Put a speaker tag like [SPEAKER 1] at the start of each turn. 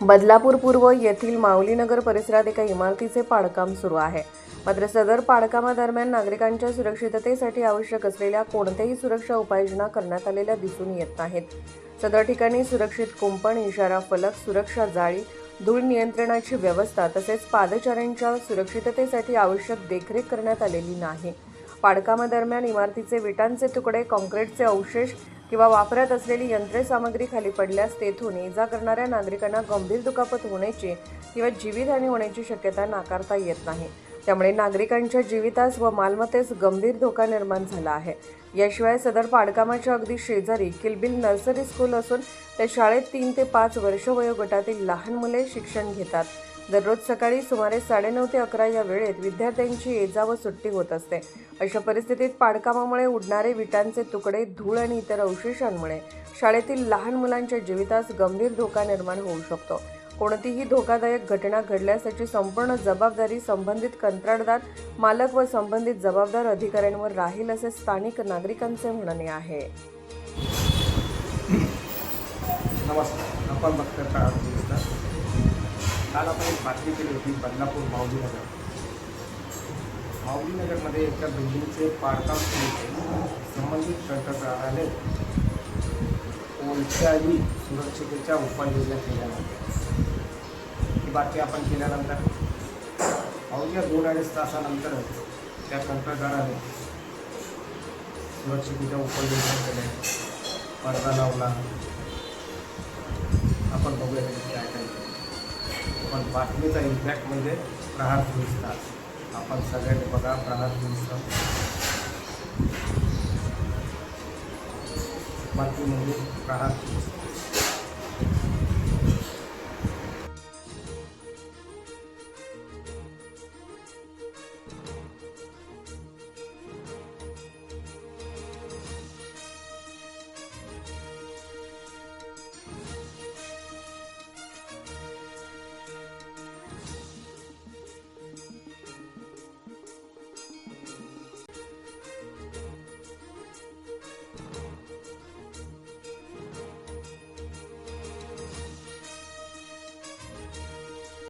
[SPEAKER 1] बदलापूर पूर्व येथील माऊलीनगर परिसरात एका इमारतीचे पाडकाम सुरू आहे. मात्र सदर पाडकामादरम्यान नागरिकांच्या सुरक्षिततेसाठी आवश्यक असलेल्या कोणत्याही सुरक्षा उपाययोजना करण्यात आलेल्या दिसून येत नाहीत. सदर ठिकाणी सुरक्षित कुंपण, इशारा फलक, सुरक्षा जाळी, धूळ नियंत्रणाची व्यवस्था तसेच पादचाऱ्यांच्या सुरक्षिततेसाठी आवश्यक देखरेख करण्यात आलेली नाही. पाडकामादरम्यान इमारतीचे विटांचे तुकडे, काँक्रीटचे अवशेष किंवा वापरात असलेली यंत्रसामग्री खाली पडल्यास तेथून इजा करणाऱ्या नागरिकांना गंभीर दुखापत होण्याची किंवा जीवितहानी होण्याची शक्यता नाकारता येत नाही. त्यामुळे नागरिकांच्या जीवितास व मालमत्तेस गंभीर धोका निर्माण झाला आहे. याशिवाय सदर पाडकामाच्या अगदी शेजारी किलबिल नर्सरी स्कूल असून त्या शाळेत 3 ते 5 वर्ष वयोगटातील लहान मुले शिक्षण घेतात. दररोज सकाळी सुमारे 9:30 ते 11 या वेळेत विद्यार्थ्यांची ये-जा व सुट्टी होत असते. अशा परिस्थितीत पाडकामामुळे उडणारे विटांचे तुकडे, धूळ आणि इतर अवशेषांमुळे शाळेतील लहान मुलांच्या जीवितास गंभीर धोका निर्माण होऊ शकतो. कोणतीही धोकादायक घटना घडल्यास त्याची संपूर्ण जबाबदारी संबंधित कंत्राटदार, मालक व संबंधित जबाबदार अधिकाऱ्यांवर राहील असे स्थानिक नागरिकांचे म्हणणे आहे.
[SPEAKER 2] नमस्कार, आपण बघत आहात. काल आपण एक बातमी केली होती बदलापूर माऊलीनगरमध्ये एका बिल्डिंगचे पाडकाम सुरू होते. संबंधित कंत्राटदाराने कोणत्याही सुरक्षितेच्या उपाययोजना केल्या नव्हत्या. ही बातमी आपण केल्यानंतर अवघ्या 2-2.5 तासानंतर त्या कंत्राटदाराने सुरक्षितेच्या उपाययोजना केल्या, पडदा लावला. आपण बघूया काय काय. पण बातमीचा इम्पॅक्ट म्हणजे प्रहार 24 तास. आपण सगळ्यांनी बघा प्रहार 24 तास. बातमी म्हणजे प्रहार 24 तास.